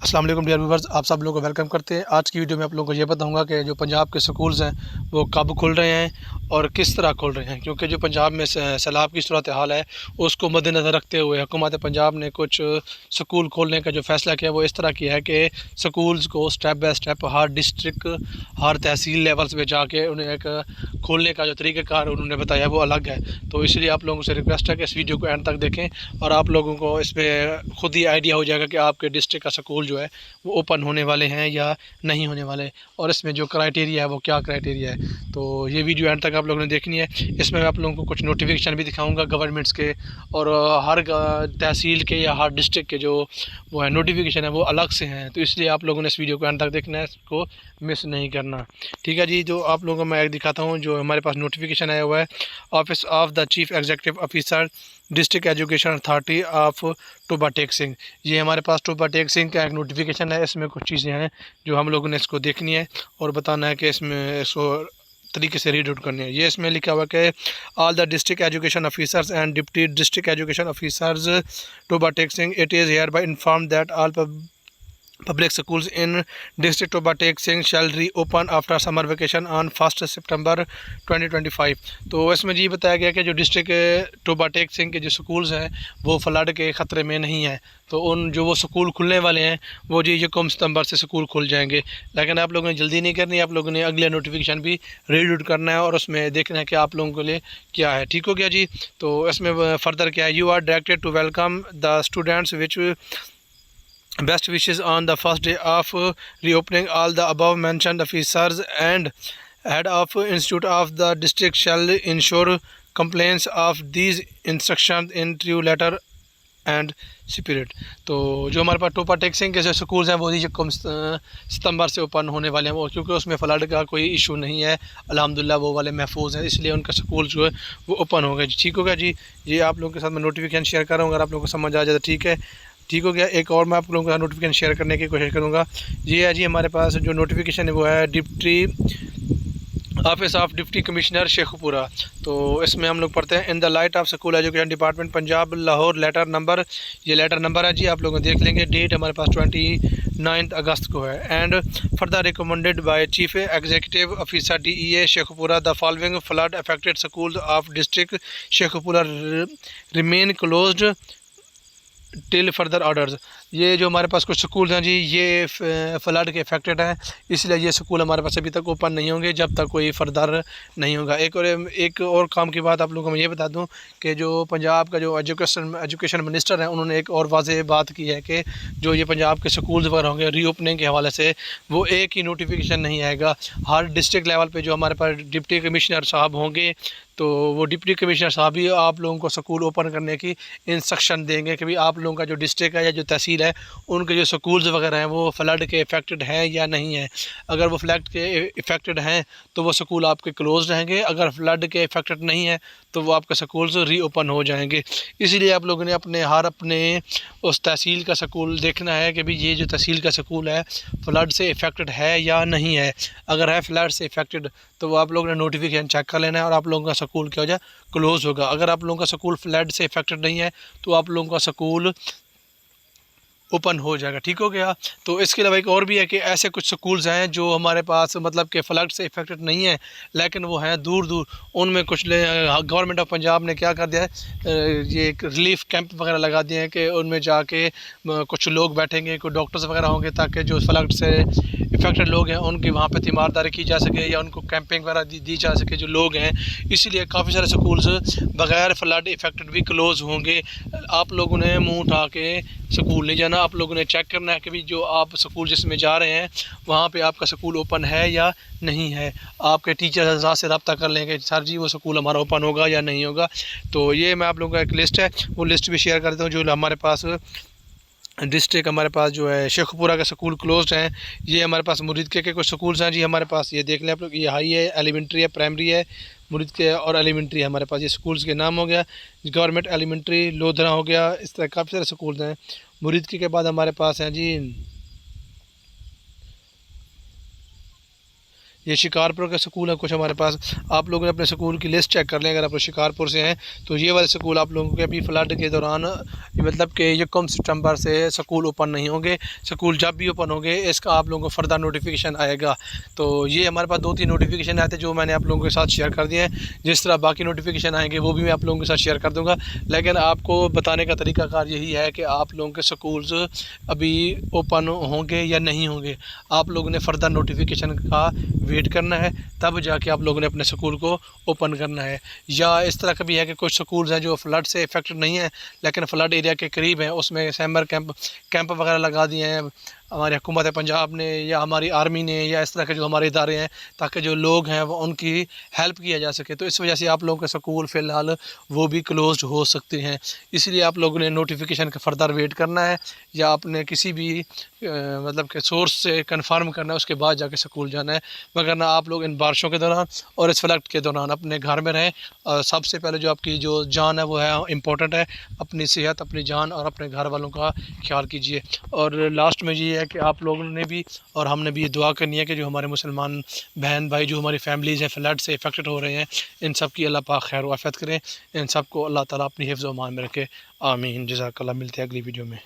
अस्सलाम वालेकुम dear viewers, आप सब लोगों को वेलकम करते हैं। आज की वीडियो में आप लोगों को ये बताऊंगा कि जो पंजाब के स्कूल्स हैं वो कब खुल रहे हैं और किस तरह खुल रहे हैं, क्योंकि जो पंजाब में सैलाब की सूरत हाल है उसको मद्देनज़र रखते हुए हुकूमत पंजाब ने कुछ स्कूल खोलने का जो फ़ैसला किया वो इस तरह किया है कि स्कूल्स को step by step her district her tehsil levels पे जाके उन्हें एक खोलने का जो तरीक़ाकार उन्होंने बताया वो अलग है। तो इसलिए आप लोगों से रिक्वेस्ट है कि इस वीडियो को एंड तक देखें और आप लोगों को इसमें खुद ही आइडिया हो जाएगा कि आपके डिस्ट्रिक्ट का स्कूल जो है वो ओपन होने वाले हैं या नहीं होने वाले, और इसमें जो क्राइटेरिया है वो क्या क्राइटेरिया है। तो ये वीडियो एंड तक आप लोगों ने देखनी है। इसमें मैं आप लोगों को कुछ नोटिफिकेशन भी दिखाऊंगा गवर्नमेंट्स के, और हर तहसील के या हर डिस्ट्रिक्ट के जो वो है नोटिफिकेशन है वो अलग से हैं। तो इसलिए आप लोगों ने इस वीडियो को एंड तक देखना है, इसको मिस नहीं करना। ठीक है जी, जो आप लोगों को मैं एक दिखाता हूँ जो हमारे पास नोटिफिकेशन आया हुआ है। Office of the chief executive officer district education authority of Toba Tek Singh, ये हमारे पास टोबा टेक सिंह का एक नोटिफिकेशन है। इसमें कुछ चीज़ें हैं जो हम लोगों ने इसको देखनी है और बताना है कि इसमें इसको तरीके से रीड आउट करनी है। ये इसमें लिखा हुआ है कि all the district education officers and deputy district education officers Toba Tek Singh, it is hereby inform that all Public schools in District of Batek Singh shall reopen after summer vacation on 1 सितंबर 2025। तो इसमें ये बताया गया कि जो डिस्ट्रिक्ट टोबा टेक सिंह के जो schools हैं वो फ्लड के ख़तरे में नहीं है। तो उन जो वो स्कूल खुलने वाले हैं वो जी कम सितंबर से स्कूल खुल जाएंगे। लेकिन आप लोगों ने जल्दी नहीं करनी, आप लोगों ने अगले नोटिफिकेशन भी रीड आउट करना है और उसमें देखना है कि आप लोगों के लिए क्या है। ठीक हो गया जी। तो इसमें फर्दर क्या है, you are directed to welcome the students which best wishes on the first day of reopening. All the above mentioned officers and head of institute of the district shall ensure compliance of these instructions in true letter and spirit. तो जो हमारे पास टोपा टेक्सिंग के जो schools हैं वो कम सितंबर से open होने वाले हैं, वो क्योंकि उसमें फ्लड का कोई इशू नहीं है अल्हम्दुलिल्लाह, वो वाले महफूज हैं, इसलिए उनका स्कूल जो है वो ओपन हो गया जी। ठीक हो गया जी। ये आप लोगों के साथ मैं नोटिफिकेशन शेयर कर रहा हूँ, अगर आप लोगों को समझ आ जाए तो ठीक है। ठीक हो गया। एक और मैं आप लोगों के साथ नोटिफिकेशन शेयर करने की कोशिश करूँगा। ये है जी हमारे पास जो नोटिफिकेशन है वो है deputy office of deputy commissioner Sheikhupura. तो इसमें हम लोग पढ़ते हैं in the light of school education department Punjab Lahore letter number, ये लेटर नंबर है जी, आप लोग देख लेंगे। डेट हमारे पास 29 अगस्त को है। And further recommended by chief executive officer DEA Sheikhpura the following flood affected school of district Sheikhpura remain closed till further orders. ये जो हमारे पास कुछ स्कूल हैं जी ये फ्लड के अफेक्टेड हैं, इसलिए ये स्कूल हमारे पास अभी तक ओपन नहीं होंगे जब तक कोई फर्दर नहीं होगा। एक और काम की बात आप लोगों को मैं ये बता दूं कि जो पंजाब का जो एजुकेशन मिनिस्टर हैं उन्होंने एक और वाज़ेह बात की है कि जो ये पंजाब के स्कूल्स वगैरह होंगे रीओपनिंग के हवाले से वो एक ही नोटिफिकेशन नहीं आएगा, हर डिस्ट्रिक्ट लेवल पर जो हमारे पास डिप्टी कमिश्नर साहब होंगे तो वो डिप्टी कमिश्नर साहब ही आप लोगों को स्कूल ओपन करने की इंस्ट्रक्शन देंगे कि भाई आप लोगों का जो डिस्ट्रिक्ट है या जो तहसील है उनके जो स्कूल्स वगैरह हैं वो फ्लड के इफेक्टेड हैं या नहीं है। अगर वो फ्लड के इफेक्टेड हैं तो वो स्कूल आपके क्लोज रहेंगे, अगर फ्लड के इफेक्टेड नहीं है तो वो आपके स्कूल्स रीओपन हो जाएंगे। इसीलिए आप लोगों ने अपने उस तहसील का स्कूल देखना है कि भाई ये जो तहसील का स्कूल है फ्लड से इफेक्टेड है या नहीं है। अगर है फ्लड से इफेक्टेड तो वो आप लोगों ने नोटिफिकेशन चेक कर लेना है और आप लोगों का स्कूल क्या हो जाए क्लोज होगा। अगर आप लोगों का स्कूल फ्लड से इफेक्टेड नहीं है तो आप लोगों का स्कूल ओपन हो जाएगा। ठीक हो गया। तो इसके अलावा एक और भी है कि ऐसे कुछ स्कूल्स हैं जो हमारे पास मतलब कि फ्लड से इफेक्टेड नहीं है लेकिन वो हैं दूर दूर, उनमें कुछ गवर्नमेंट ऑफ पंजाब ने क्या कर दिया है, ये एक रिलीफ कैंप वगैरह लगा दिए हैं कि उनमें जाके कुछ लोग बैठेंगे, कुछ डॉक्टर्स वगैरह होंगे ताकि जो फ्लड से इफेक्टेड लोग हैं उनकी वहाँ पे तीमारदारी की जा सके या उनको कैंपिंग वगैरह दी जा सके जो लोग हैं। इसीलिए काफ़ी सारे स्कूल्स बगैर फ्लड इफेक्टेड भी क्लोज़ होंगे। आप लोगों ने मुँह उठा के स्कूल नहीं जाना, आप लोगों ने चेक करना है कि भाई जो आप स्कूल जिसमें जा रहे हैं वहाँ पे आपका स्कूल ओपन है या नहीं है। आपके टीचर से रब्ता कर लेंगे सर जी वो स्कूल हमारा ओपन होगा या नहीं होगा। तो ये मैं आप लोगों का एक लिस्ट है वो लिस्ट भी शेयर कर देता हूँ। जो हमारे पास डिस्ट्रिक्ट हमारे पास जो है शेखपुरा का स्कूल क्लोज्ड हैं। ये हमारे पास मुरीदके के कुछ स्कूल्स हैं जी हमारे पास, ये देख लें आप लोग। ये हाई है, एलिमेंट्री है, प्राइमरी है, मुरीदके और एलिमेंट्री है हमारे पास। ये स्कूल्स के नाम हो गया गवर्नमेंट एलिमेंट्री लोधरा हो गया, इस तरह काफ़ी सारे स्कूल्स हैं। मुरीदके के बाद हमारे पास हैं जी ये शिकारपुर का स्कूल है कुछ हमारे पास। आप लोगों ने अपने स्कूल की लिस्ट चेक कर लें, अगर आप शिकारपुर से हैं तो ये वाले स्कूल आप लोगों के अभी फ्लड के दौरान मतलब कि ये कम सितंबर से स्कूल ओपन नहीं होंगे। स्कूल जब भी ओपन होंगे इसका आप लोगों को फर्दर नोटिफिकेशन आएगा। तो ये हमारे पास 2-3 नोटिफिकेशन आए थे जो मैंने आप लोगों के साथ शेयर कर दिए हैं। जिस तरह बाकी नोटिफिकेशन आएंगे वो भी मैं आप लोगों के साथ शेयर कर दूँगा। लेकिन आपको बताने का तरीकाकार यही है कि आप लोगों के स्कूल्स अभी ओपन होंगे या नहीं होंगे, आप लोगों ने फर्दर नोटिफिकेशन का वेट करना है, तब जाके आप लोगों ने अपने स्कूल को ओपन करना है। या इस तरह का भी है कि कुछ स्कूल्स हैं जो फ्लड से इफेक्टेड नहीं है लेकिन फ्लड एरिया के करीब हैं, उसमें समर कैंप वगैरह लगा दिए हैं हमारी हुकूमत पंजाब ने या हमारी आर्मी ने या इस तरह के जो हमारे इदारे हैं, ताकि जो लोग हैं वो उनकी हेल्प किया जा सके। तो इस वजह से आप लोगों के स्कूल फ़िलहाल वो भी क्लोज्ड हो सकते हैं। इसलिए आप लोगों ने नोटिफिकेशन का फर्दर वेट करना है या आपने किसी भी मतलब के सोर्स से कंफर्म करना है, उसके बाद जाके स्कूल जाना है। मगर ना आप लोग इन बारिशों के दौरान और इस फ्लड के दौरान अपने घर में रहें। और सबसे पहले जो आपकी जो जान है वो है इम्पोर्टेंट है। अपनी सेहत, अपनी जान और अपने घर वालों का ख्याल कीजिए। और लास्ट में ये है कि आप लोगों ने भी और हमने भी ये दुआ करनी है कि जो हमारे मुसलमान बहन भाई जो हमारी फैमिलीज़ हैं फ्लड से इफेक्टेड हो रहे हैं, इन सब की अल्लाह पाक खैर व आफियत करें। इन सब को अल्लाह ताला अपनी हिफ्ज़ व अमान में रखे। आमीन। जज़ाकल्लाह। मिलते हैं अगली वीडियो में।